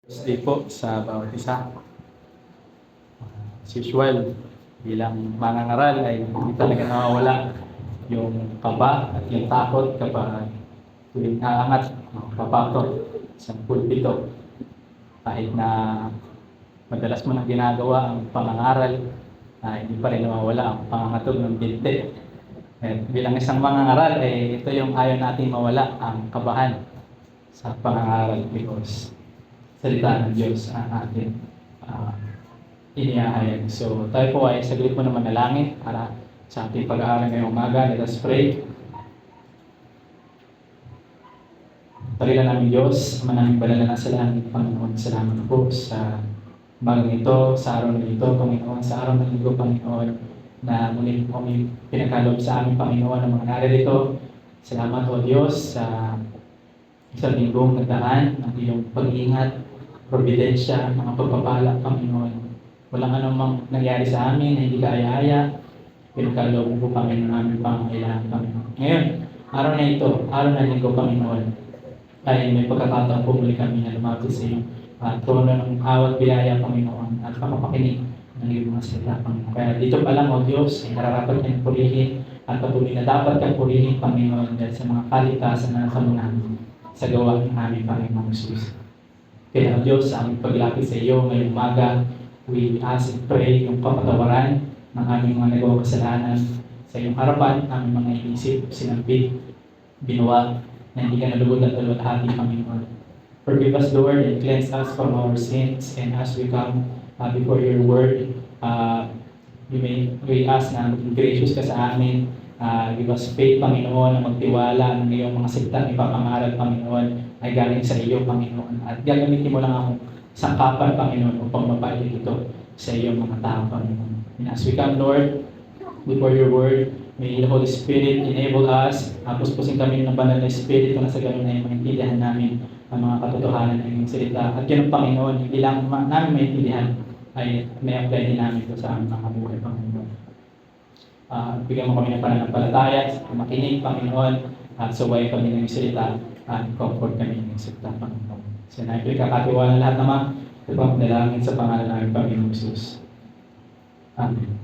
Stay po sa bawat isa. As usual, bilang mangangaral ay hindi talaga nawawala yung kaba at yung takot kapag tuwing aangat ang papato sa pulpito. Kahit na madalas mo nang ginagawa ang pangangaral, hindi pa rin nawawala ang pangangatog ng binte. At bilang isang mangangaral, ito yung ayaw natin mawala, ang kabahan sa pangangaral because salita ng Diyos ang ating inihahayag. So tayo po ay saglit mo na manalangin para sa ating pag-aaral ngayong umaga. Let us pray. Parilan namin Diyos, manaming banal na sa langit, Panginoon. Salamat po sa umagang ito, sa araw na ito, Panginoon, sa araw ng linggo, Panginoon, na muli po kami pinagkaloob sa aming Panginoon ng mga naririto. Salamat o Diyos sa isang linggong nagdaan, ang iyong pag-iingat, providensya, mga pagpapala, Panginoon. Walang anumang nangyari sa amin na hindi kaaya-aya. Pinagkaloob po kami ng aming pangangailangan, Panginoon. Ngayon, araw na ito, araw na linggo, Panginoon, ay may pagkakataon po muli kami na lumapit sa iyo. Trono ng awat biyaya, Panginoon, at makapakinig ng iyong mga salita, Panginoon. Kaya dito pa lang, O Diyos, ay nararapat kang purihin at patuloy na dapat kang purihin, Panginoon, dahil sa mga kaligtasan na nasa namin sa gawa ng aming Panginoong Jesus. Kaya Diyos, sa aming paglapit sa iyo ngayong umaga, we ask and pray yung kapatawaran ng aming mga nagawang kasalanan sa iyong harapan, aming mga inisip, sinabi, binuwa, na hindi ka nalugod at alwalhati, Panginoon. Forgive us, Lord, and cleanse us from our sins. And as we come before your word, we ask na maging gracious ka sa amin. Give us faith, Panginoon, na magtiwala ng iyong mga salita na ipapangaral, Panginoon, ay galing sa iyo, Panginoon. At gagamitin mo lang akong sangkapan, Panginoon, upang mapalik ito sa iyong mga tao, Panginoon. And as we come, Lord, before your word, may the Holy Spirit enable us. Puspusin kami ng banal na Espiritu na sa ganun ay maintindihan namin ang mga katotohanan ng iyong salita. At yun, Panginoon, hindi lang namin maintindihan, ay may apply din namin ito sa aming mga buhay, Panginoon. Bigyan mo kami ng pananampalataya, makinig, Panginoon, at suway kami ng salita, at comfort kami ng salita, Panginoon. So, naipil kakatiwala lahat naman, ito po ang dalangin sa pangalan namin, Panginoon Jesus. Amen.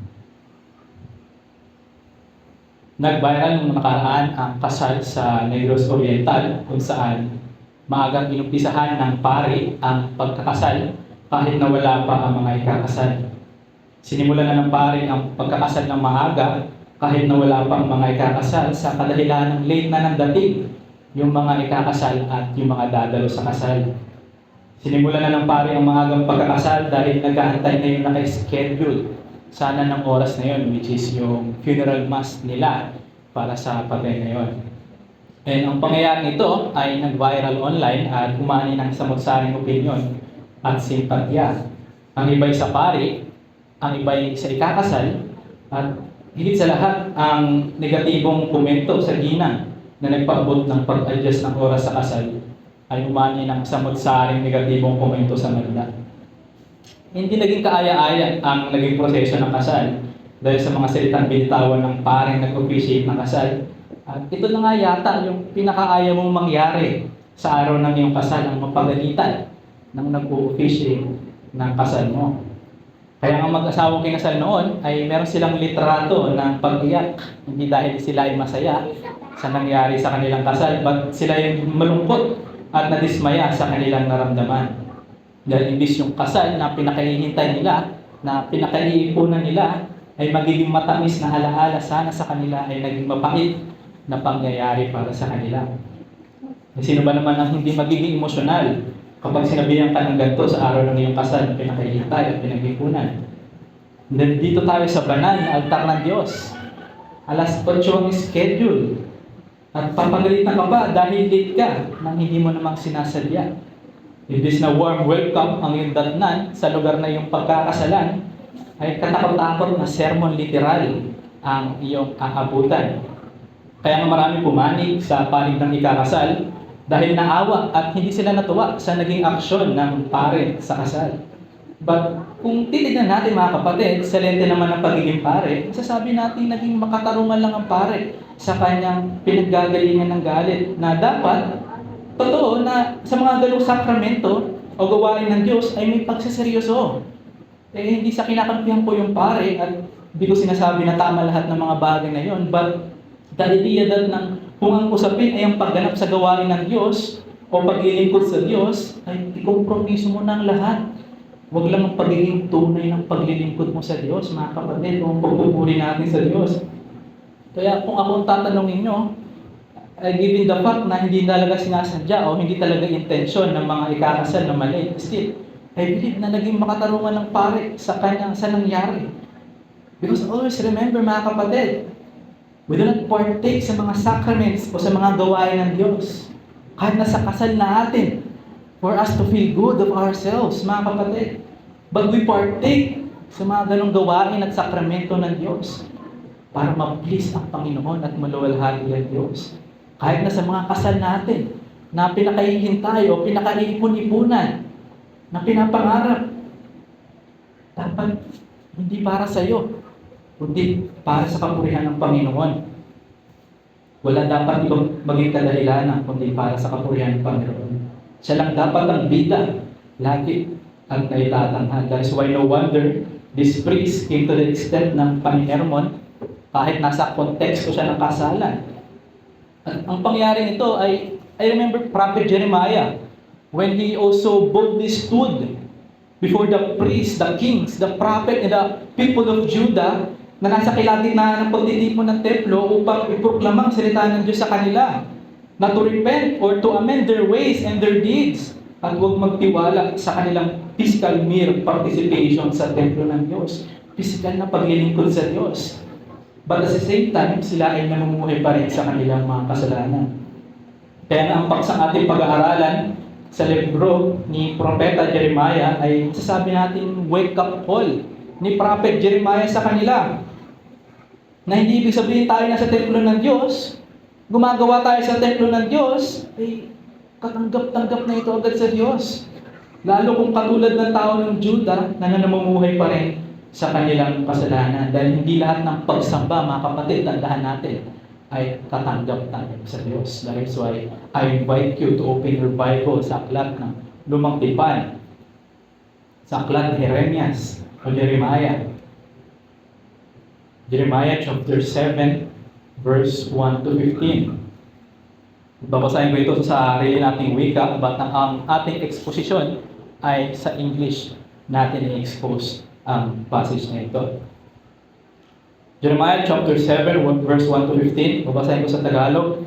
Nag-viral nung nakaraan ang kasal sa Negros Oriental, kung saan maagang inumpisahan ng pari ang pagkakasal kahit na wala pa ang mga ikakasal. Sinimulan na ng pari ang pagkakasal ng maaga kahit na wala pa ang mga ikakasal sa kadahilan ng late na ng dating yung mga ikakasal at yung mga dadalo sa kasal. Sinimulan na ng pari ang maagang pagkakasal dahil nag-aantay na yung naka-schedule sana ng oras na yun, which is yung funeral mass nila para sa patay na yun. And ang pangyayari nito ay nag-viral online at umani ng samot-saring opinion at simpatya. Ang iba'y sa pari, ang iba'y sa ikakasal, at higit sa lahat ang negatibong komento sa ginang na nagpaabot ng pag-adjust ng oras sa kasal ay umani ng samot-saring negatibong komento sa manda. Hindi naging kaaya-aya ang naging proseso ng kasal dahil sa mga salitang binitawan ng pareng nag-officiate ng kasal. At ito na nga yata yung pinakaaya mong mangyari sa araw ng iyong kasal, ang mapagalitan ng nag-officiate ng kasal mo. Kaya ang mag-asawang kinasal noon ay meron silang litrato ng pag-iyak. Hindi dahil sila ay masaya sa nangyari sa kanilang kasal, but sila ay malungkot at nadismaya sa kanilang naramdaman. Dahil imbis yung kasal na pinakahihintay nila, na pinakaiipunan nila, ay magiging matamis na alaala sana sa kanila ay naging mapait na pangyayari para sa kanila. Sino ba naman ang hindi magiging emosyonal kapag sinabihan ka ng ganito sa araw ng iyong kasal na pinakahihintay at pinag-ipunan? Dito tayo sa banal na altar ng Diyos. Alas 8 ang schedule. At papagalitan ka ba dahil late ka nang hindi mo namang sinasadya? Imbis na warm welcome ang iyong datnan sa lugar na iyong pagkakasalan, ay katakot-takot na sermon literal ang iyong aabutan. Kaya nga marami pumanig sa panig ng ikakasal dahil naawa at hindi sila natuwa sa naging aksyon ng pare sa kasal. But kung titignan natin mga kapatid, sa lente naman ng pagiging pare, masasabi natin naging makatarungan lang ang pare sa kanyang pinaggagalingan ng galit na dapat totoo na sa mga galong sakramento, o gawain ng Diyos ay may pagseseryoso. Hindi sa kinakampihan ko yung pare at hindi ko sinasabi na tama lahat ng mga bagay na yon, but the idea that kung ang usapin ay ang pagganap sa gawain ng Diyos o paglilingkod sa Diyos, ay ikompromiso mo na ang lahat. Huwag lang ang pagiging tunay ng paglilingkod mo sa Diyos, mga kapatid, o ang pagpupuri natin sa Diyos. Kaya kung ako tatanungin nyo, given the fact na hindi talaga sinasadya o hindi talaga intensyon ng mga ikakasal na mali, still, I believe na naging makatarungan ng pare sa nangyari. Because always remember, mga kapatid, we do not partake sa mga sacraments o sa mga gawain ng Diyos. Kahit nasa kasal na atin, for us to feel good of ourselves, mga kapatid. But we partake sa mga ganong gawain at sakramento ng Diyos para ma-please ang Panginoon at maluwalhati ang Diyos. Kahit na sa mga kasal natin, na pinakahihintay o pinakaipon-ipunan, na pinapangarap, dapat hindi para sa iyo, kundi para sa kapurihan ng Panginoon. Wala dapat ibang maging kadahilanan, kundi para sa kapurihan ng Panginoon. Siya lang dapat ang bida, lagi ang naitatanghal. That is why no wonder this priest came to the extent ng panihermon, kahit nasa konteksto siya ng kasalan. At ang pangyari nito ay, I remember Prophet Jeremiah, when he also boldly stood before the priests, the kings, the prophet, and the people of Judah, na nasa kalagitnaan ng pagtitipon ng templo upang iproklama ang salita ng Diyos sa kanila, na to repent or to amend their ways and their deeds, at huwag magtiwala sa kanilang physical mere participation sa templo ng Diyos, physical na paglilingkod sa Diyos. But at the same time, sila ay namumuhay pa rin sa kanilang mga kasalanan. Kaya nga ang paksang ating pag-aaralan sa libro ni Propeta Jeremiah ay sasabi natin wake up call ni Prophet Jeremiah sa kanila. Na hindi ibig sabihin tayo na sa templo ng Diyos, gumagawa tayo sa templo ng Diyos, ay katanggap-tanggap na ito agad sa Diyos. Lalo kung katulad ng tao ng Judah na namumuhay pa rin sa kanilang kasalanan. Dahil hindi lahat ng pagsamba, mga kapatid, tandaan natin, ay katanggap-tanggap sa Diyos. That is why I invite you to open your Bible sa aklat ng Lumang Tipan, sa aklat ni Jeremias o Jeremiah. Jeremiah chapter 7, verse 1 to 15. Babasahin ko ito sa sarili nating wika, but ang ating exposition ay sa English natin i-expose ang passage na ito. Jeremiah chapter 7, verse 1 to 15. Babasahin ko sa Tagalog.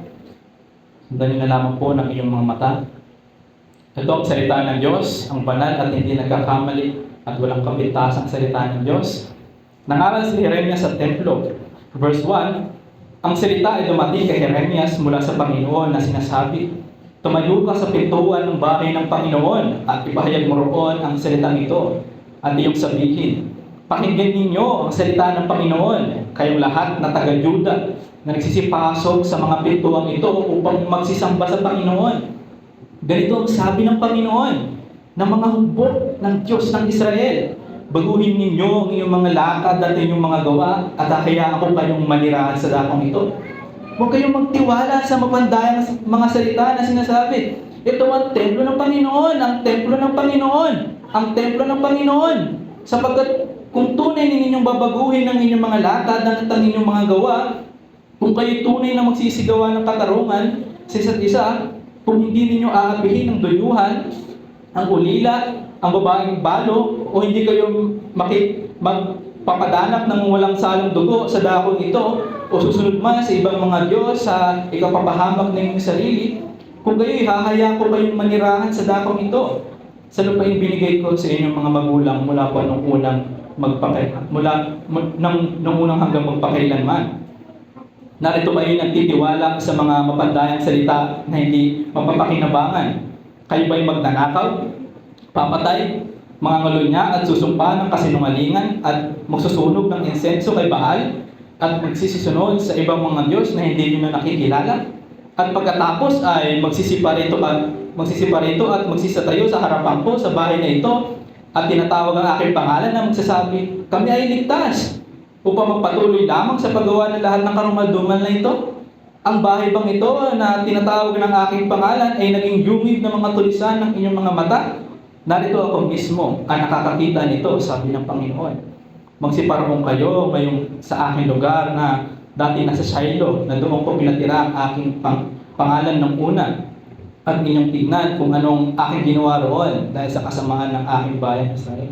Sundan niyo na lamang po ng inyong mga mata. Ito ang salita ng Diyos, ang banal at hindi nagkakamali at walang kapintasang salita ng Diyos. Nangaral si Jeremias sa templo. Verse 1, ang salita ay dumating kay Jeremias mula sa Panginoon na sinasabi, tumayo ka sa pintuan ng bahay ng Panginoon at ipahayag mo roon ang salitang ito at iyong sabihin, pakinggan ninyo ang salita ng Panginoon, kayong lahat na taga-Juda na nagsisipasok sa mga pintuang ito upang magsisamba sa Panginoon. Ganito ang sabi ng Panginoon ng mga hukbo ng Diyos ng Israel. Baguhin ninyo ang inyong mga lakad at inyong mga gawa at hayaan ko kayong manirahan sa dakong ito. Huwag kayong magtiwala sa mapandayang mga salita na sinasabi, ito ang templo ng Panginoon, ang templo ng Panginoon, ang templo ng Panginoon. Sapagkat kung tunay ninyong babaguhin ang inyong mga lakad at ang inyong mga gawa, kung kayo tunay na magsisigawa ng katarungan sa isa't isa, kung hindi ninyo aapihin ang duyuhan, ang ulila, ang babaeng balo, o hindi kayo magpapadanap ng walang salong dugo sa dakong ito, o susunod man sa ibang mga Diyos sa ikapapahamak ng inyong sarili, kung kayo ihahaya ko kayong manirahan sa dakong ito, sa lupain binigay ko sa inyong mga magulang mula pa nung unang nung unang hanggang magpakailanman. Narito kayo nagtitiwala sa mga mapandayang salita na hindi mapapakinabangan. Kayo ba'y magnanakaw, papatay, mga ngalunya at susumpa ng kasinungalingan at magsusunog ng insenso kay Baal at magsisisunod sa ibang mga Diyos na hindi nyo nakikilala? At pagkatapos ay magsisiparito at magsisatayo sa harapan ko sa bahay na ito at tinatawag ang aking pangalan na magsasabi, kami ay ligtas upang magpatuloy lamang sa paggawa ng lahat ng karumalduman na ito. Ang bahay bang ito na tinatawag ng aking pangalan ay naging yungib ng mga tulisan ng inyong mga mata narito ako mismo ang nakakakita nito, sabi ng Panginoon. Magsiparong kayo ngayong sa aking lugar na dati nasa Shiloh, na doon ko pinatira ang aking pangalan ng una. At inyong tignan kung anong aking ginawa roon dahil sa kasamaan ng aking bayan Israel.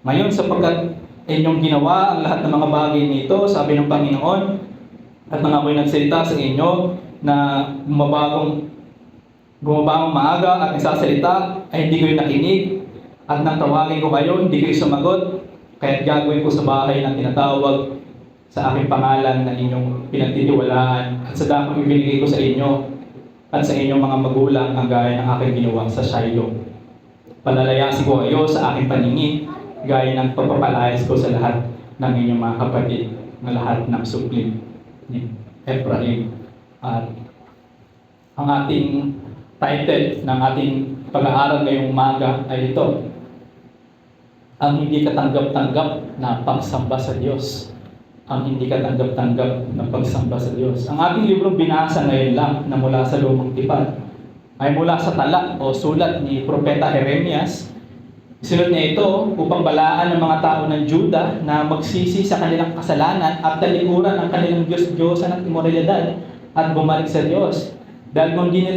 Ngayon, sapagkat inyong ginawa ang lahat ng mga bagay nito, sabi ng Panginoon, at nang ako'y nagsalita sa inyo na bumabagong maaga at nagsasalita, ay hindi kayo nakinig, at nang tawagin ko kayo, hindi kayo sumagot, kaya't gagawin ko sa bahay na tinatawag sa aking pangalan na inyong pinagtitiwalaan, at sa dakong ibinigay ko sa inyo at sa inyong mga magulang ang gaya ng aking ginawa sa Shiloh. Palalayasin ko kayo sa aking paningin, gaya ng pagpapalayas ko sa lahat ng inyong mga kapatid na lahat ng supling ni Ephraim. At ang ating title ng ating pag-aaral ngayong umaga ay ito, ang hindi katanggap-tanggap na pagsamba sa Diyos. Ang hindi katanggap-tanggap na pagsamba sa Diyos. Ang ating librong binasa ngayon lang na mula sa Lumang Tipan ay mula sa tala o sulat ni Propeta Jeremias. Sinulat niya ito upang balaan ng mga tao ng Juda na magsisi sa kanilang kasalanan at talikuran ang kanilang Diyos-Diyosan at imoralidad at bumalik sa Diyos. Dahil kung di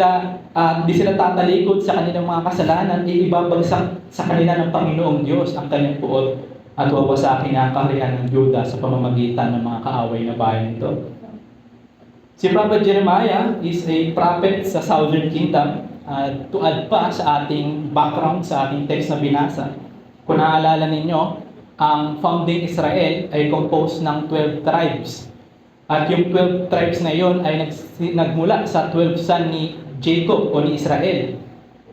sila tatalikod sa kanilang mga kasalanan, ibabagsak sa kanila ng Panginoong Diyos ang kanyang puot at wawasakin ang kaharian ng Juda sa pamamagitan ng mga kaaway na bayan nito. Si Prophet Jeremiah is a prophet sa Southern Kingdom. To add pa sa ating background, sa ating text na binasa, kung naaalala ninyo, ang founding Israel ay composed ng 12 tribes. At yung 12 tribes na yon ay nagmula sa 12 son ni Jacob o ni Israel.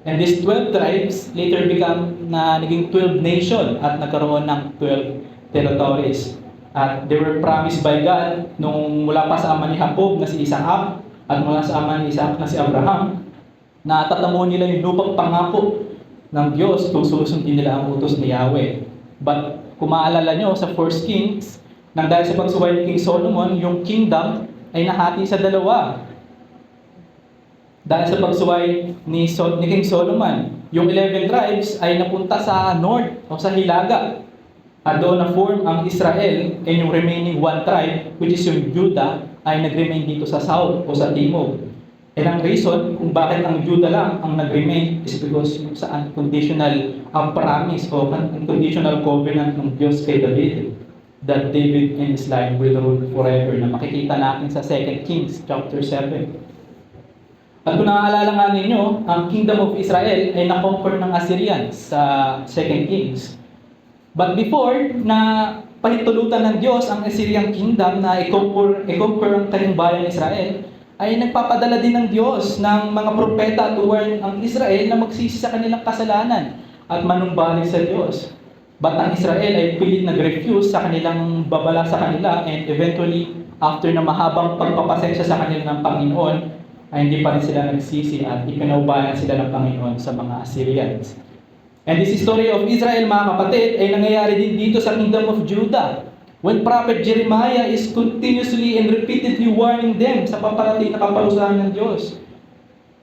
And these 12 tribes later naging 12 nation at nagkaroon ng 12 territories. At they were promised by God nung mula pa sa ama ni Jacob na si Isaac at mula sa ama ni Isaac na si Abraham, na tatamuhin nila yung lupang pangako ng Diyos kung susundin nila ang utos ni Yahweh. But kung maalala nyo sa 1 Kings, nang dahil sa pagsuway ni King Solomon, yung kingdom ay nahati sa dalawa. Dahil sa pagsuway ni King Solomon, yung 11 tribes ay napunta sa north o sa Hilaga. At doon na-form ang Israel, and yung remaining one tribe, which is yung Judah, ay nag-remain dito sa south o sa timog. And ang reason kung bakit ang Judah lang ang nag-remain is because yung sa unconditional promise o unconditional covenant ng Diyos kay David, that David and his line will rule forever, na makikita natin sa 2 Kings chapter 7. At kung naaalala nga ninyo, ang Kingdom of Israel ay na-conquer ng Assyrians sa 2 Kings. But before na pahintulutan ng Diyos ang Assyrian Kingdom na i-conquer ang kanyang bayan Israel, ay nagpapadala din ng Diyos ng mga propeta to warn ang Israel na magsisi sa kanilang kasalanan at manumbalik sa Diyos. But ang Israel ay pilit nag-refuse sa kanilang babala sa kanila, and eventually, after na mahabang pagpapasensya sa kanila ng Panginoon, ay hindi pa rin sila nagsisi at ipinaubayan sila ng Panginoon sa mga Assyrians. And this story of Israel, mga kapatid, ay nangyayari din dito sa Kingdom of Judah. When Prophet Jeremiah is continuously and repeatedly warning them sa paparating na kaparusahan ng Diyos,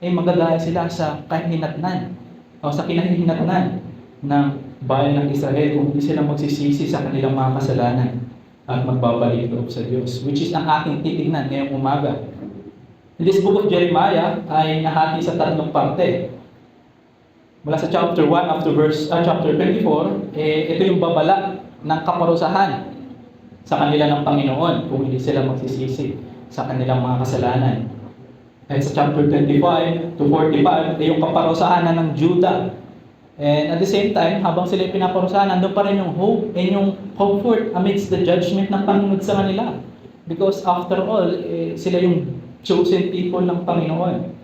ay magdadaan sila sa kahinatnan o sa kinahinatnan ng bayan ng Israel kung hindi sila magsisisi sa kanilang mga kasalanan at magbabalik loob sa Diyos, which is ang ating titignan ngayong umaga. This book of Jeremiah ay nahati sa tatlong parte. Mula sa chapter 1 up to chapter 24, ito yung babala ng kaparusahan sa kanila ng Panginoon kung hindi sila magsisisi sa kanilang mga kasalanan. At sa chapter 25 to 45, yung kaparusahan na ng Judah. And at the same time, habang sila pinaparusahan, nandun pa rin yung hope and yung comfort amidst the judgment ng Panginoon sa kanila. Because after all, sila yung chosen people ng Panginoon.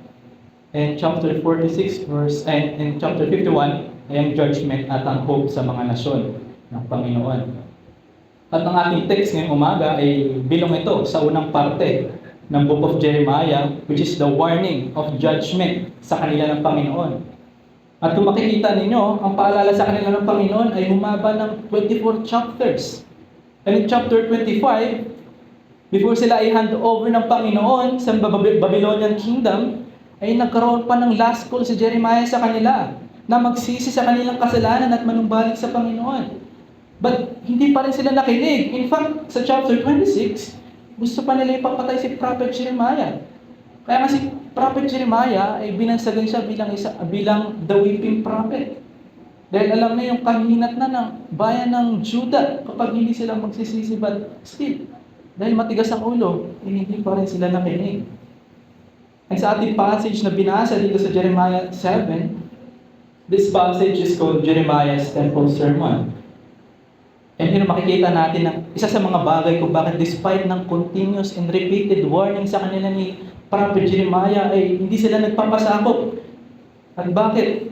And chapter 46 and chapter 51 ay ang judgment at ang hope sa mga nasyon ng Panginoon. At ang ating text ngayong umaga ay bilong ito sa unang parte ng book of Jeremiah, which is the warning of judgment sa kanila ng Panginoon. At kung makikita ninyo, ang paalala sa kanila ng Panginoon ay humaba ng 24 chapters. And in chapter 25, before sila ay hand over ng Panginoon sa Babylonian Kingdom, ay nagkaroon pa ng last call si Jeremiah sa kanila. na magsisi sa kanilang kasalanan at manumbalik sa Panginoon. But hindi pa rin sila nakinig. In fact, sa chapter 26, gusto pa nila ipapatay si Prophet Jeremiah. Kaya nga si Prophet Jeremiah ay binansagan siya bilang the weeping prophet. Dahil alam na yung kahinat na ng bayan ng Judah kapag hindi sila magsisisi, but still, dahil matigas ang ulo, hindi pa rin sila nakinig. And sa ating passage na binasa dito sa Jeremiah 7, this passage is called Jeremiah's Temple Sermon. And here makikita natin na isa sa mga bagay kung bakit despite ng continuous and repeated warning sa kanila ni Prophet Jeremiah ay hindi sila nagpapasakop. At bakit?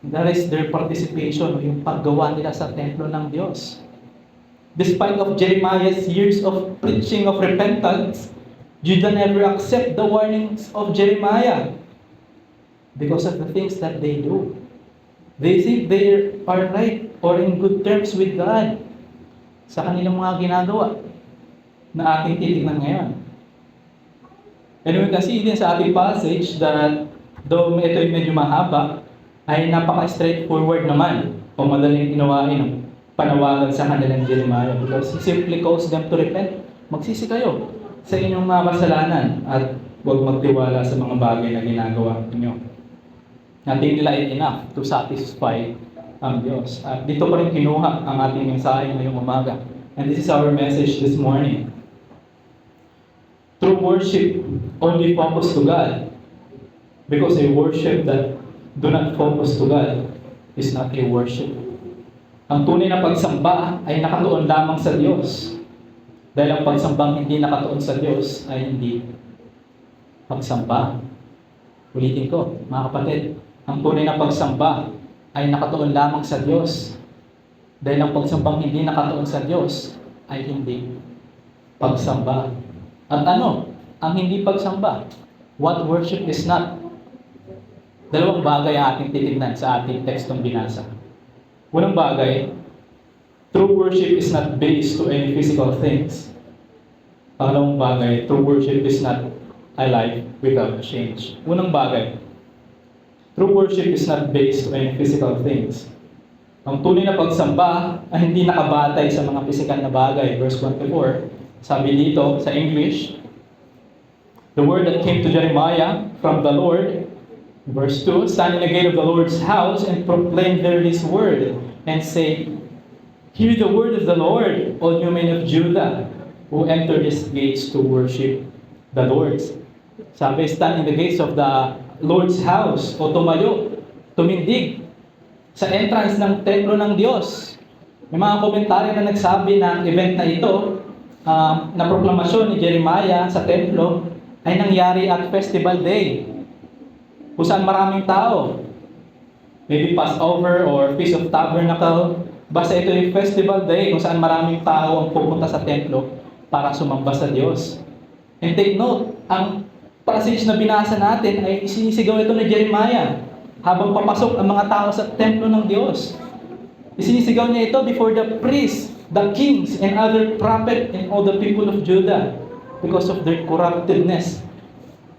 That is their participation, yung paggawa nila sa templo ng Diyos. Despite of Jeremiah's years of preaching of repentance, Judah never accept the warnings of Jeremiah because of the things that they do. They think they are right or in good terms with God sa kanilang mga ginagawa na ating titignan ngayon. And we can see din sa ating passage that though ito ay medyo mahaba, ay napaka-straightforward naman o madaling inawain ang panawagan sa kanilang Jeremiah because he simply calls them to repent. Magsisi kayo sa inyong mga kasalanan at huwag magtiwala sa mga bagay na ginagawa ninyo. Natin nila ay enough to satisfy ang Diyos. At dito pa rin kinuha ang ating mensahe ngayong umaga. And this is our message this morning. True worship only focus to God because a worship that do not focus to God is not a worship. Ang tunay na pagsamba ay nakatuon lamang sa Diyos. Dahil ang pagsambang hindi nakatuon sa Diyos ay hindi pagsamba. Ulitin ko, mga kapatid, ang tunay na pagsamba ay nakatuon lamang sa Diyos. Dahil ang pagsambang hindi nakatuon sa Diyos ay hindi pagsamba. At ano ang hindi pagsamba? What worship is not? Dalawang bagay ang ating titignan sa ating tekstong binasa. Unang bagay, true worship is not based to any physical things. Pangalawang bagay, true worship is not a life without change. Unang bagay, true worship is not based to any physical things. Ang tunay na pagsamba ay hindi nakabatay sa mga pisikal na bagay. Verse 24, sabi dito sa English, the word that came to Jeremiah from the Lord, verse 2, stand in the gate of the Lord's house and proclaim there this word, and say, hear the word of the Lord, all you men of Judah, who enter these gates to worship the Lord. Sabi, stand in the gates of the Lord's house, o tumayo, tumindig sa entrance ng templo ng Diyos. May mga komentaryo na nagsabi na event na ito, na proklamasyon ni Jeremiah sa templo, ay nangyari at Festival Day, kung saan maraming tao. Maybe Passover or Feast of Tabernacle. Basta ito yung Festival Day kung saan maraming tao ang pupunta sa templo para sumamba sa Diyos. And take note, ang passage na binasa natin ay isinisigaw ito ni Jeremiah habang papasok ang mga tao sa templo ng Diyos. Isinisigaw niya ito before the priests, the kings, and other prophet and all the people of Judah because of their corruptedness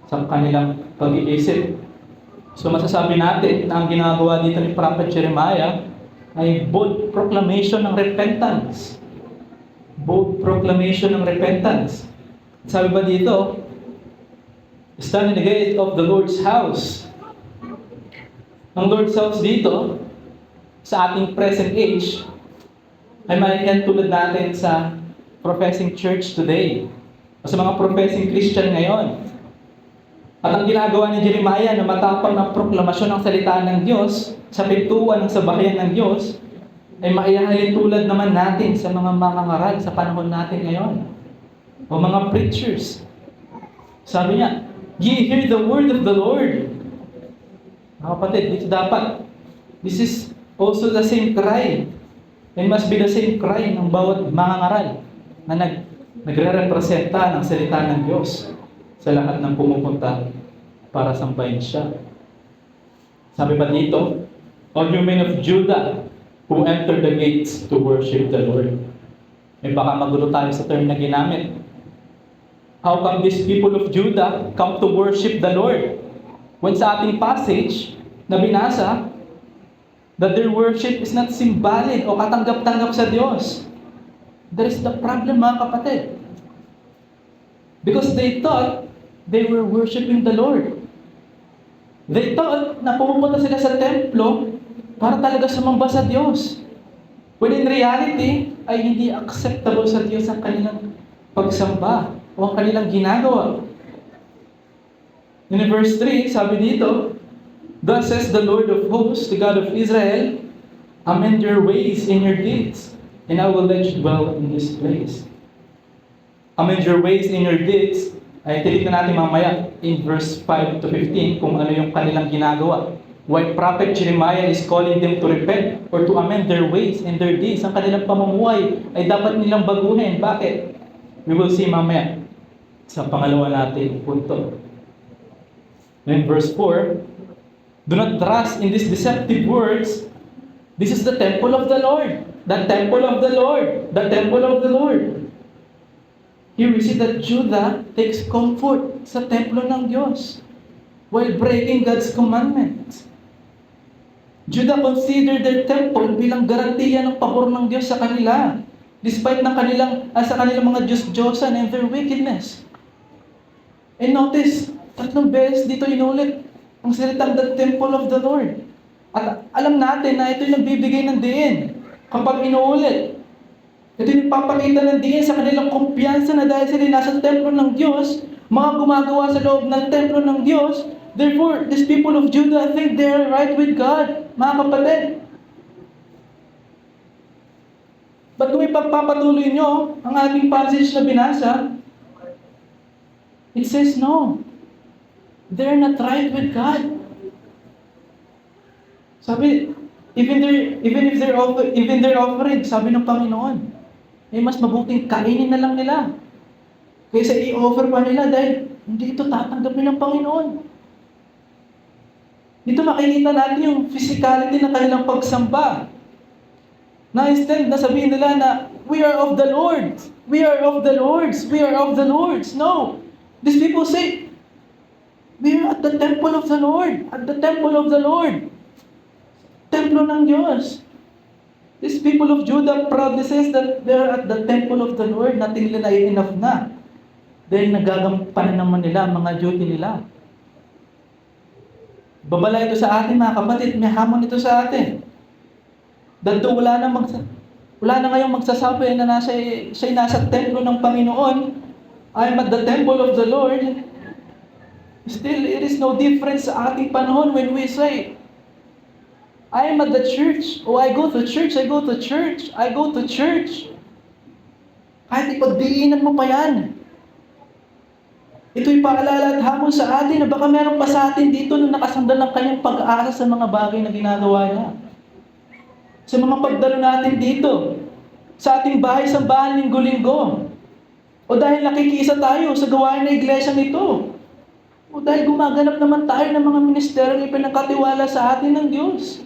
sa kanilang pag-iisip. So masasabi natin na ang ginagawa dito ni Prophet Jeremiah ay bold proclamation ng repentance. Bold proclamation ng repentance. Sabi ba dito, stand in the gate of the Lord's house. Ang Lord's house dito, sa ating present age, ay malihan tulad natin sa professing church today. O sa mga professing Christian ngayon. At ang ginagawa ni Jeremiah na matapang ng proklamasyon ng salita ng Diyos sa pintuan ng sabayan ng Diyos ay maihalin tulad naman natin sa mga mangangaral sa panahon natin ngayon. O mga preachers. Sabi niya, ye hear the word of the Lord. Mga kapatid, dito dapat. This is also the same cry. It must be the same cry ng bawat mangangaral na nagre-representa ng salita ng Diyos sa lahat ng pumupunta para sambahin siya. Sabi pa dito, all you men of Judah who enter the gates to worship the Lord. May baka magulo tayo sa term na ginamit. How come these people of Judah come to worship the Lord? When sa ating passage, na binasa, that their worship is not symbolic o katanggap-tanggap sa Diyos. There is the problem, mga kapatid. Because they thought they were worshiping the Lord. They thought na pumunta sila sa templo para talaga sumamba sa Diyos. When in reality, ay hindi acceptable sa Diyos ang kanilang pagsamba o ang kanilang ginagawa. In verse 3, sabi dito, "Thus says the Lord of hosts, the God of Israel, amend your ways in your deeds, and I will let you dwell in this place." Amend your ways in your deeds, ay titignan natin mamaya in verse 5 to 15 kung ano yung kanilang ginagawa. Why prophet Jeremiah is calling them to repent or to amend their ways and their deeds. Ang kanilang pamumuhay ay dapat nilang baguhin. Bakit? We will see mamaya sa pangalawa natin punto. In verse 4, "Do not trust in these deceptive words. This is the temple of the Lord. The temple of the Lord. The temple of the Lord." Here we see that Judah takes comfort sa templo ng Diyos while breaking God's commandments. Judah considered their temple bilang garantiya ng pabor ng Diyos sa kanila, despite ng sa kanilang mga Diyos-Diyosan and their wickedness. And notice, 3 beses dito inulit ang salitang the temple of the Lord. At alam natin na ito yung nagbibigay ng diin kapag inuulit. Ito yung papakita ng diin sa kanilang kumpiyansa na dahil sila nasa templo ng Diyos, mga gumagawa sa loob ng templo ng Diyos. Therefore, these people of Judah think they are right with God, mga kapatid. Ba't kung ipagpapatuloy nyo ang ating passage na binasa, it says no. They're not right with God. Sabi, even their offering, sabi ng Panginoon, ay mas mabuting kainin na lang nila kaysa i-offer pa nila dahil hindi ito tatanggapin ng Panginoon. Dito makikita natin yung physicality ng kanilang pagsamba. Na instead na sabihin nila na, we are of the Lord. We are of the Lord's. We are of the Lord's. No. These people say, we are at the temple of the Lord. At the temple of the Lord. Templo ng Diyos. These people of Judah proudly says that they are at the temple of the Lord. Nothing nila ay enough na. Dahil nagagampanan naman nila ang mga duty nila. Babala ito sa atin, mga kapatid. May hamon ito sa atin. Dahil wala na ngayong magsasabi na siya'y nasa templo ng Panginoon. I am at the temple of the Lord. Still, it is no difference sa ating panahon when we say, I am at the church. Oh, I go to church. I go to church. I go to church. Kahit ipagdiinan mo pa yan. Ito'y paalala at hamon sa atin na baka meron pa sa atin dito na nakasandal ng kanyang pag-asa sa mga bagay na ginagawa niya. Sa mga pagdalo natin dito, sa ating bahay-sambahan linggo-linggo, o dahil nakikiisa tayo sa gawain ng iglesia nito, o dahil gumaganap naman tayo ng mga ministeryong ipinakatiwala sa atin ng Diyos.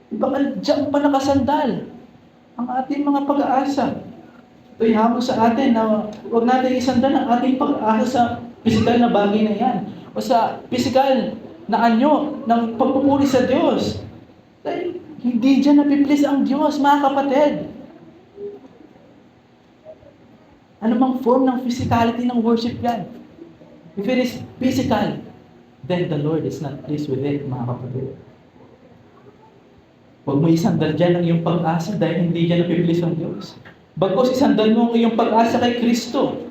Baka diyan pa nakasandal ang ating mga pag-aasa. Ito'y hamon sa atin na huwag natin isandal ang ating pag-asa sa pisikal na bagay na yan, o sa pisikal na anyo ng pagpupuri sa Diyos. Dahil hindi dyan napiplis ang Diyos, mga kapatid. Ano mang form ng physicality ng worship yan? If it is physical, then the Lord is not pleased with it, mga kapatid. Huwag mo isandal dyan ang iyong pag-asa dahil hindi dyan napiplis ang Diyos. Bagkos isandal mo ang iyong pag-asa kay Kristo.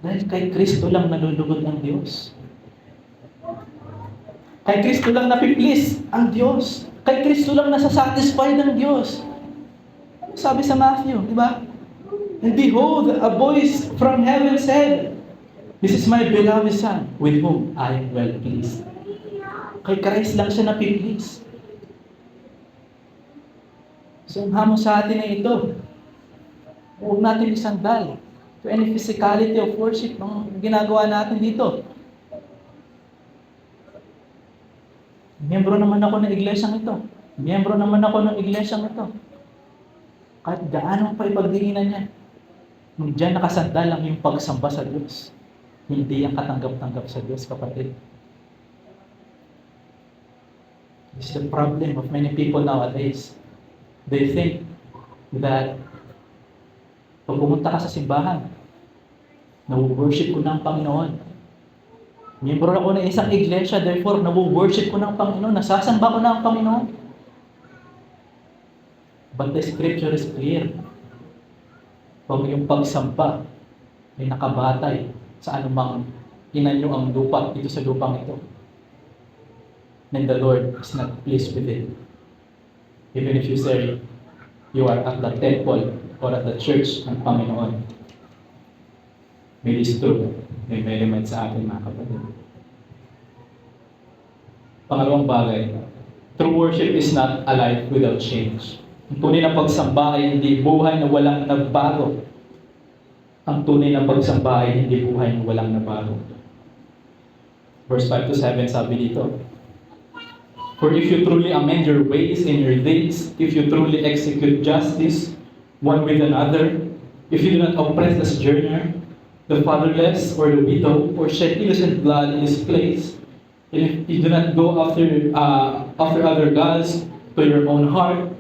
Dahil kay Kristo lang nalulugod ang Diyos. Kay Kristo lang napiplis ang Diyos. Kay Kristo lang nasasatisfy ng Diyos. Ano sabi sa Matthew, di ba? And behold, a voice from heaven said, "This is my beloved Son, with whom I am well pleased." Kay Christ lang siya napiplis. So, ang hamon sa atin ay ito. Huwag natin isandal to any physicality of worship ang ginagawa natin dito. Miyembro naman ako ng iglesyang ito. Miyembro naman ako ng iglesyang ito. Kahit gaano pa ipagdiinan niya, nung dyan nakasandal lang yung pagsamba sa Diyos. Hindi ang katanggap-tanggap sa Diyos, kapatid. This is the problem of many people nowadays. They think that pag pumunta ka sa simbahan, nawo-worship ko ng Panginoon. Miyembro ako ng isang iglesia, therefore nawo-worship ko ng Panginoon, nasasamba ko ng Panginoon. But the scripture is clear. Kung yung pagsamba ay nakabatay sa anumang inanyo ang lupa dito sa lupang ito, then the Lord is not pleased with it. Even if you say you are at the temple or at the church ng Panginoon, it is true. May element sa atin, mga kapatid. Pangalawang bagay, true worship is not a life without change. Ang tunay na pagsamba ay hindi buhay na walang nagbago. Ang tunay na pagsamba ay hindi buhay na walang nabago. Verse 5 to 7, sabi dito, "For if you truly amend your ways and your deeds, if you truly execute justice one with another, if you do not oppress the sojourner, the fatherless, or the widow, or shed innocent blood in his place, and if you do not go after other gods to your own heart,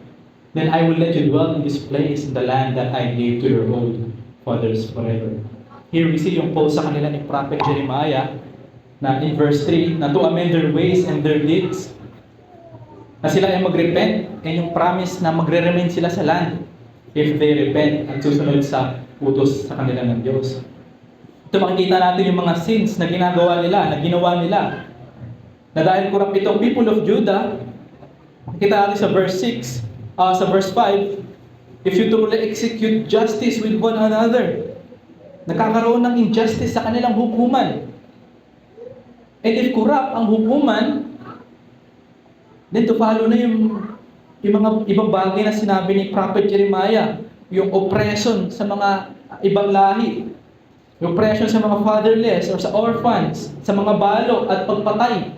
then I will let you dwell in this place, in the land that I gave to your old fathers forever." Here we see yung post sa kanila ni Prophet Jeremiah, na in verse 3, na to amend their ways and their deeds, na sila ay mag-repent, and yung promise na magre-remain sila sa land if they repent at susunod sa utos sa kanila ng Diyos. Ito makikita natin yung mga sins na ginagawa nila, na ginawa nila, na dahil kurap itong people of Judah. Makikita natin sa verse 6, sa verse 5, if you truly execute justice with one another, nagkakaroon ng injustice sa kanilang hukuman. And if corrupt ang hukuman, then to follow na yung mga ibang bagay na sinabi ni Prophet Jeremiah, yung oppression sa mga ibang lahi, yung oppression sa mga fatherless or sa orphans, sa mga balo at pagpatay.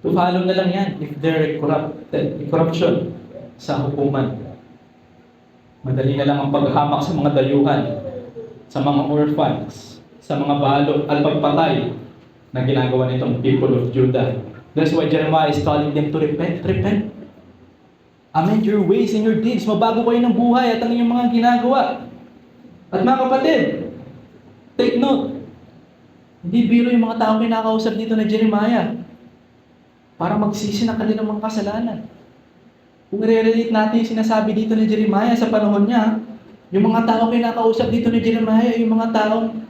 To follow na lang yan if there corruption sa hukuman. Madali na lang ang paghamak sa mga dayuhan, sa mga orphans, sa mga balo at pagpatay na ginagawa nitong people of Judah. That's why Jeremiah is calling them to repent. Repent. Amend your ways and your deeds. Mabago kayo ng buhay at ang inyong mga ginagawa. At mga kapatid, take note, hindi biro yung mga tao kinakausap dito na Jeremiah para magsisi ng kanilang mga kasalanan. Kung i-relate natin yung sinasabi dito ni Jeremiah sa panahon niya, yung mga tao kinakausap dito ni Jeremiah, yung mga taong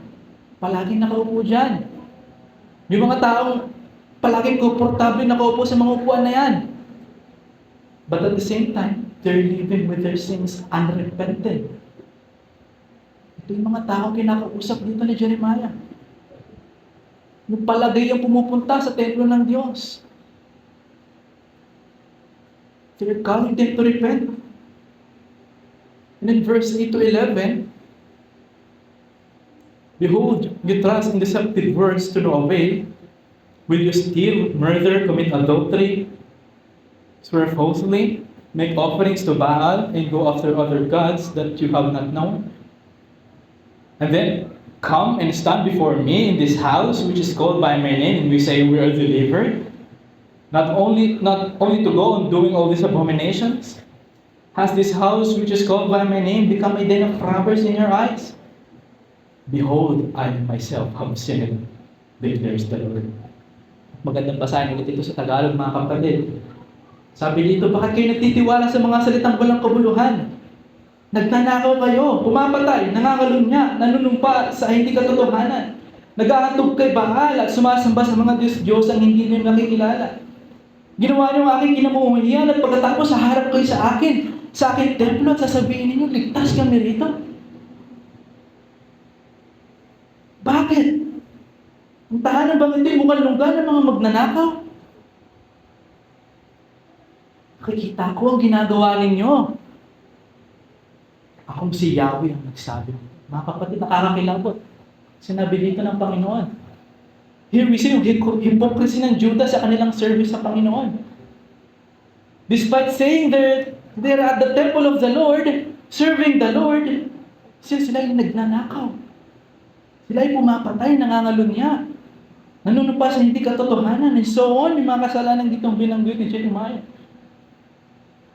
palaging nakaupo dyan. Yung mga taong palaging komportable nakaupo sa mga upuan na yan. But at the same time, they're living with their sins unrepented. Ito yung mga taong kinakausap dito ni Jeremiah. Yung palagay yung pumupunta sa templo ng Diyos. They're calling them to repent. And in verse 8 to 11, "Behold, you trust in deceptive words to no avail. Will you steal, murder, commit adultery, swear falsely, make offerings to Baal, and go after other gods that you have not known? And then come and stand before me in this house which is called by my name, and we say we are delivered? Not only to go on doing all these abominations? Has this house which is called by my name become a den of robbers in your eyes? Behold, I myself have sinned, declares the Lord." Magandang basahin ulit ito sa Tagalog, mga kapatid. Sabi dito, bakit kayo nagtitiwala sa mga salitang walang kabuluhan? Nagnanakaw kayo, pumapatay, nangangalunya, nanunumpa sa hindi katotohanan. Nag-aantog kay Baal at sumasamba sa mga Diyos ang hindi niyo nakikilala. Ginawa niyo ang aking kinamuhian at pagkatapos haharap kayo sa aking templo at sasabihin ninyo, ligtas kami rito. Bakit? Ang tahanan bang ito'y mukhang lungga ng mga magnanakaw? Nakikita ko ang ginagawa ninyo. Akong si Yahweh ang nagsabi. Mga kapatid, nakakakilabot. Sinabi dito ng Panginoon. Here we see yung hypocrisy ng Judah sa kanilang service sa Panginoon. Despite saying they're at the temple of the Lord, serving the Lord, sila ay nagnanakaw. Sila ay pumapatay, nangangalunya. Nanunumpa sa hindi katotohanan, and so on, yung mga kasalanan ditong binanggit ni Jeremiah.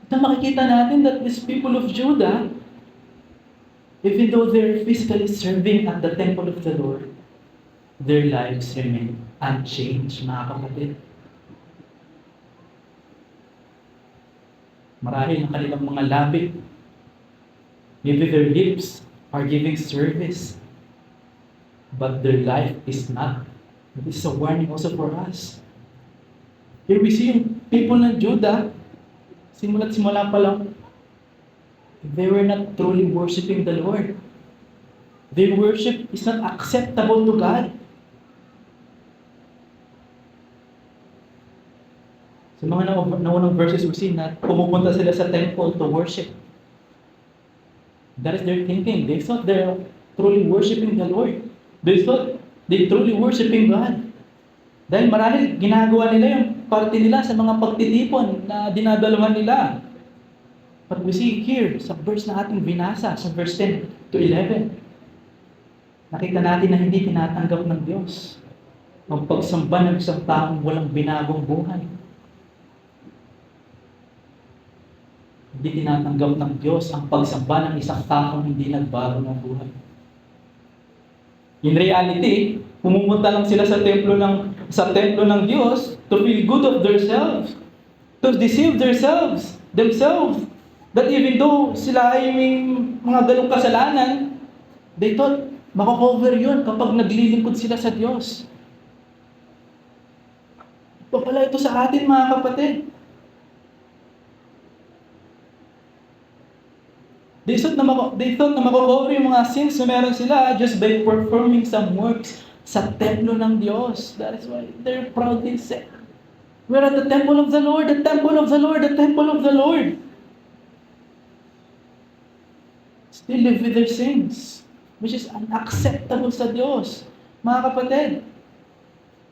Ito makikita natin that these people of Judah, even though they're physically serving at the temple of the Lord, their lives remain unchanged, mga kapatid. Marahil ang kanilang mga labi, maybe their lips are giving service, but their life is not. This is a warning also for us. Here we see yung people ng Judah, simula pa lang, they were not truly worshiping the Lord. Their worship is not acceptable to God. Sa mga naunang verses, we see na pumupunta sila sa temple to worship. That is their thinking. They thought they're truly worshiping the Lord. They thought they're truly worshiping God. Dahil marahil ginagawa nila yung parte nila sa mga pagtitipon na dinadaluhan nila. But we see here, sa verse na ating binasa, sa verse 10 to 11, nakita natin na hindi tinatanggap ng Diyos ang pagsamba ng isang taong walang binagong buhay. Hindi tinatanggap ng Diyos ang pagsamba ng isang taong hindi nagbago ng buhay. In reality, pumupunta lang sila sa templo ng Diyos to feel good of themselves, to deceive themselves, that even though sila ay may mga ganong kasalanan, they thought, makakover yun kapag naglilingkod sila sa Diyos. Ito pala ito sa atin, mga kapatid. They thought na makakover yung mga sins na meron sila just by performing some works sa templo ng Diyos. That is why they're proudly say, we're at the temple of the Lord, the temple of the Lord, the temple of the Lord. Still live with their sins, which is unacceptable sa Diyos. Mga kapatid,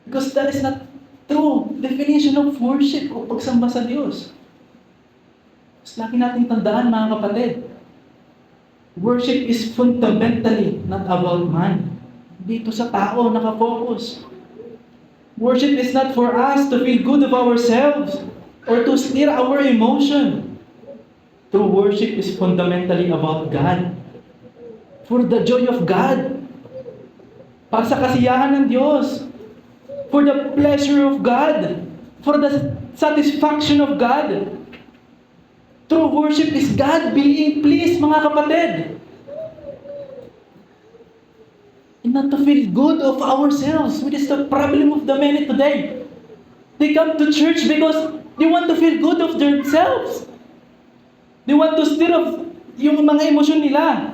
because that is not true definition of worship o pagsamba sa Diyos. Mas lagi natin tandaan, mga kapatid, worship is fundamentally not about man. Dito sa tao nakafocus. Worship is not for us to feel good of ourselves or to stir our emotion. True worship is fundamentally about God. For the joy of God. Para sa kasiyahan ng Diyos. For the pleasure of God. For the satisfaction of God. True worship is God being pleased, mga kapatid. And not to feel good of ourselves, which is the problem of the many today. They come to church because they want to feel good of themselves. They want to stir off yung mga emosyon nila,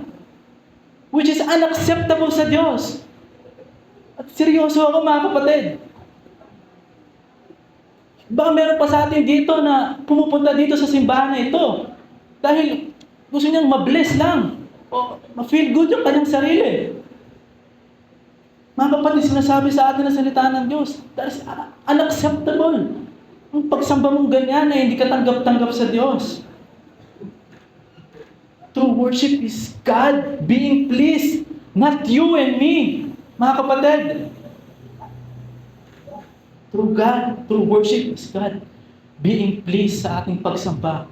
which is unacceptable sa Diyos. At seryoso ako, mga kapatid. Baka meron pa sa atin dito na pumupunta dito sa simbahan na ito dahil gusto niyang ma-bless lang o ma-feel good yung kanyang sarili. Mga kapatid, sinasabi sa atin na salita ng Diyos, that is unacceptable. Ang pagsamba mong ganyan na hindi ka tanggap-tanggap sa Diyos. True worship is God being pleased, not you and me. Mga kapatid, true worship is God being pleased sa ating pagsamba.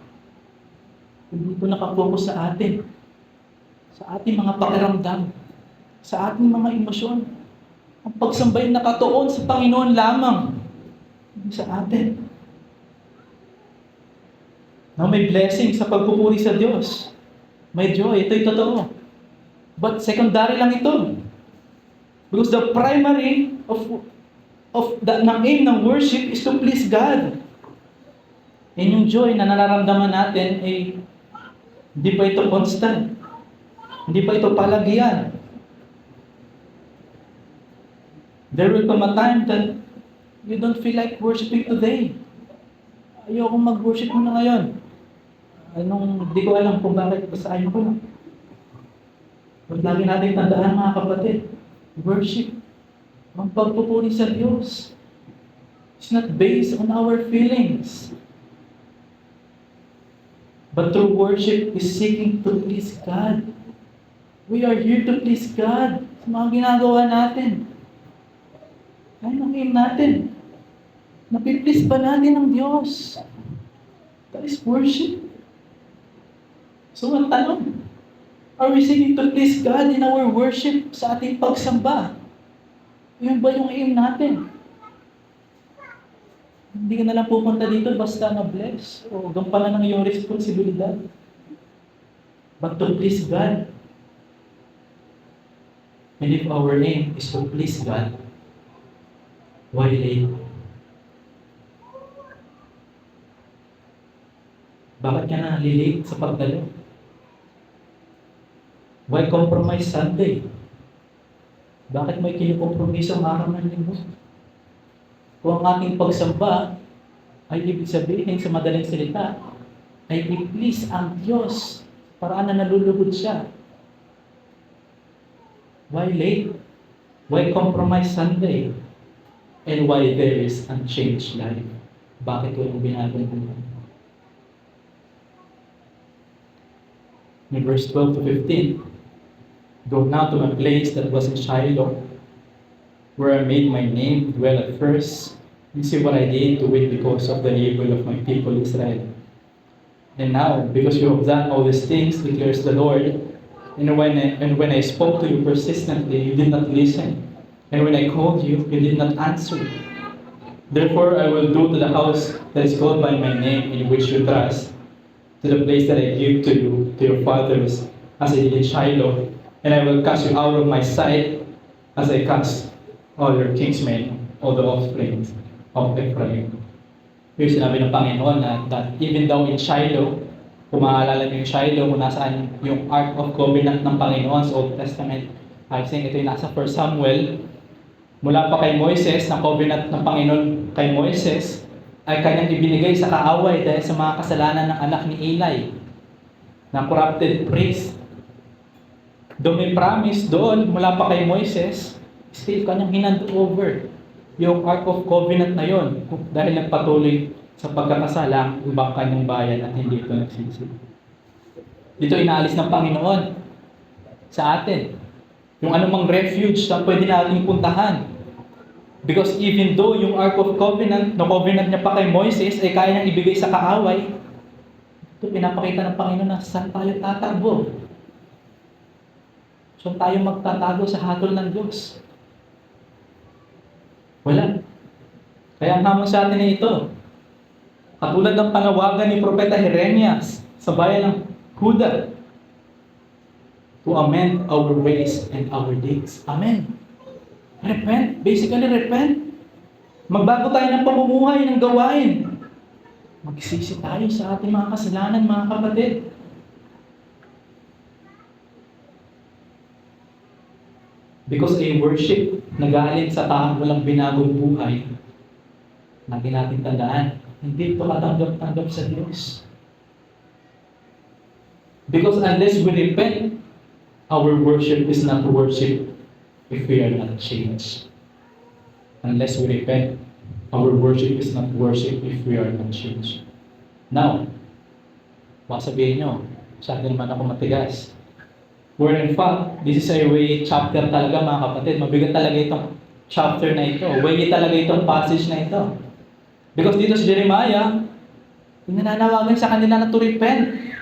Hindi ito nakafocus sa atin, sa ating mga pakiramdam, sa ating mga emosyon. Ang pagsamba ay nakatuon sa Panginoon lamang, hindi sa atin. Na may blessing sa pagpupuri sa Diyos. May joy, ito'y totoo. But secondary lang ito. Because the primary ng aim ng worship is to please God. And yung joy na nararamdaman natin ay hindi pa ito constant. Hindi pa ito palagian. There will come a time that you don't feel like worshiping today. Ayoko mag-worship muna ngayon. Di ko alam kung bakit, basta ayaw ko lang. But lagi natin tandaan, mga kapatid, worship, ang pagpupuri sa Diyos, is not based on our feelings. But true worship is seeking to please God. We are here to please God sa mga ginagawa natin. Ano ang aim natin? Napiplease ba natin ang Diyos? That is worship. So ang tanong, are we seeking to please God in our worship sa ating pagsamba? Yun ba yung aim natin? Hindi ka na lang pupunta dito basta na-bless o gampanan ng iyong responsibilidad. But to please God. And if our aim is to please God, why late? Bakit ka na lilate sa pagdalo? Why compromise Sunday? Bakit may kinukompromiso ang araw ng linggo? Kung ang ating pagsamba ay ibig sabihin sa madaling salita, ay i-please ang Diyos para na nalulugod siya. Why late? Why compromise Sunday? And why there is unchanged life? Bakit walang binagong buhay? In verse 12 to 15, go now to my place that was in Shiloh, where I made my name dwell at first. You see what I did to it because of the evil of my people Israel. And now, because you have done all these things, declares the Lord, and when I spoke to you persistently, you did not listen. And when I called you, you did not answer. Therefore, I will do to the house that is called by my name, in which you trust, to the place that I give to you, to your fathers, as I did in Shiloh, and I will cast you out of my sight, as I cast all your kinsmen, all the offspring of Ephraim. Yung sinabi ng Panginoon na that even though in Shiloh, kung maaalala niyo yung Shiloh, kung nasaan yung Ark of Covenant ng Panginoon sa Old Testament, I think ito yung nasa 1 Samuel, mula pa kay Moises, na covenant ng Panginoon kay Moises, ay kanyang ibinigay sa kaaway dahil sa mga kasalanan ng anak ni Eli, na corrupted priest. Doon may promise doon, mula pa kay Moises, still kanyang hinand over yung Ark of Covenant na yon dahil nagpatuloy sa pagkakasala ang ibang kanyang bayan at hindi ito nagsisi. Dito inaalis ng Panginoon sa atin yung anumang refuge na pwede nating puntahan. Because even though yung Ark of Covenant, na covenant niya pa kay Moises, ay kaya niyang ibigay sa kaaway, ito pinapakita ng Panginoon na saan tayo tatakbo. Saan tayo magtatago sa hatol ng Diyos? Wala. Kaya ang hamon sa atin ay ito. Katulad ng panawagan ni Propeta Jeremias sa bayan ng Juda, to amend our ways and our deeds. Amen. Repent. Basically, repent. Magbago tayo ng pamumuhay, ng gawain. Magsisi tayo sa ating mga kasalanan, mga kapatid. Because a worship na galing sa taong walang binagong buhay, lagi natin tandaan, hindi ito katanggap-tanggap sa Diyos. Because unless we repent, our worship is not worship if we are not changed. Unless we repent, our worship is not worship if we are not changed. Now, baka sabihin nyo, sa akin naman ako matigas. Where in fact, this is a way chapter talaga mga kapatid. Mabigat talaga itong chapter na ito. Weighty talaga itong passage na ito. Because dito si Jeremiah, nananawagan sa kanila na to repent.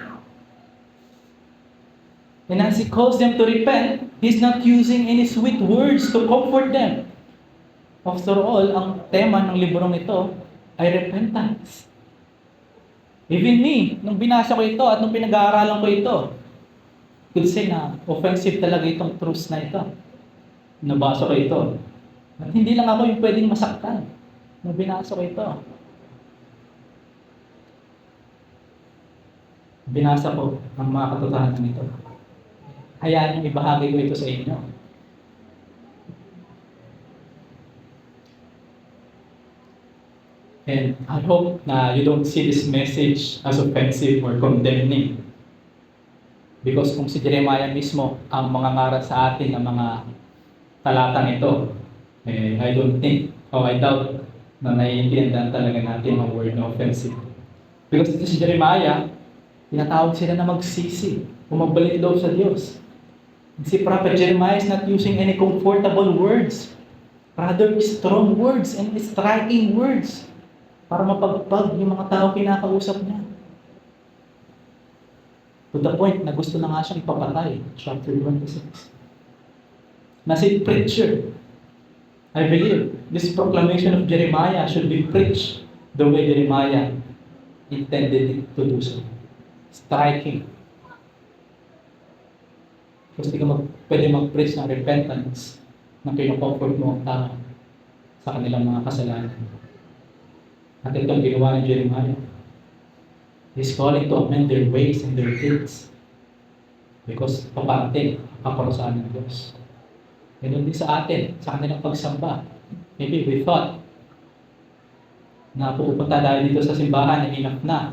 And as he calls them to repent, he's not using any sweet words to comfort them. After all, ang tema ng librong ito ay repentance. Even me, nung binasa ko ito at nung pinag-aaralan ko ito, could say na offensive talaga itong truths na ito. Nabasa ko ito. At hindi lang ako yung pwedeng masaktan nung binasa ko ito. Binasa ko ang mga katotohanan ito. Hayaan niyong ibahagi ko ito sa inyo. And I hope na you don't see this message as offensive or condemning. Because kung si Jeremiah mismo ang mga ngara sa atin ng mga talatang ito, I don't think, or I doubt na naiintindihan talaga natin ang word na offensive. Because ito si Jeremiah, tinatawag sila na magsisi o magbalik loob sa Diyos. Si Prophet Jeremiah is not using any comfortable words. Rather, strong words and striking words para mapagpag yung mga tao kinakausap niya. To the point na gusto na nga siyang ipapatay. Chapter 26. Na si preacher, I believe this proclamation of Jeremiah should be preached the way Jeremiah intended it to do so. Striking. Kasi di ka pwede mag-preach ng repentance na pinocomfort mo ang tao sa kanilang mga kasalanan. At ito ang ginawa ni Jeremiah. He's calling to amend their ways and their deeds. Because paparating ang kaparusahan ng Diyos. Ganun din sa atin, sa kanilang pagsamba. Maybe we thought na pupunta tayo dito sa simbahan na enough na.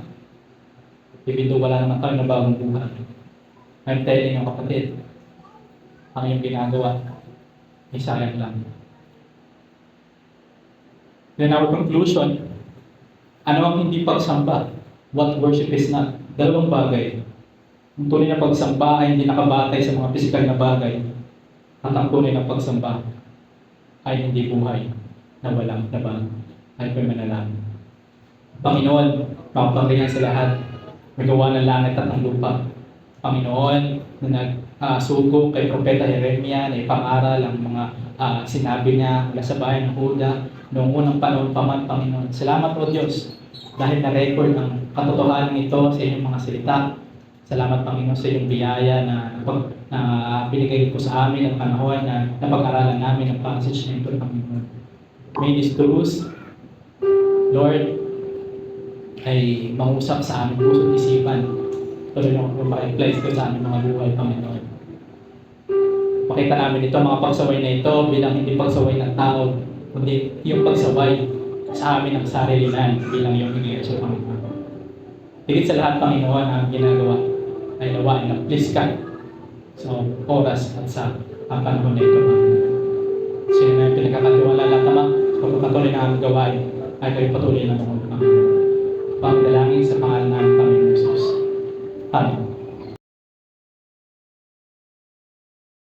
Even though wala naman tayo na bagong buhay. I'm telling you kapatid, ang iyong ginagawa ay sayang lang. Then our conclusion, ano ang hindi pagsamba? What worship is not? Dalawang bagay. Ang tunay na pagsamba ay hindi nakabatay sa mga pisikal na bagay. At ang tunay na pagsamba ay hindi buhay na walang labang, ay pananalangin. Panginoon, makapangyarihan sa lahat, magawa ng langit at ng lupa. Panginoon, na nagsugo kay Propeta Jeremia na ipangaral ang mga sinabi niya mula sa bayan ng Huda noong unang panahon pa man, Panginoon. Salamat o Diyos dahil na-record ang katotohanan ito sa inyong mga salita. Salamat, Panginoon, sa iyong biyaya na binigay ko sa amin at panahon na napag-aralan namin ang passage na ito, Panginoon. May these truths, Lord, ay mangusap sa aming puso at isipan. Tuloy na kung ma-apply ito sa aming mga buhay, Panginoon. Pakita namin ito, mga pagsaway na ito, bilang hindi pagsaway ng tao, kundi yung pagsaway sa amin ng sarilinan bilang yung iglesia, Panginoon. Higit sa lahat, Panginoon, ang ginagawa ay nawain na please ka sa oras at sa panahon na ito, Panginoon. Sino na yung pinagkakatiwala lahat naman, kung patuloy na aming gawain, ay kayo patuloy na mga Panginoon. Pagdalangin sa Panginoon.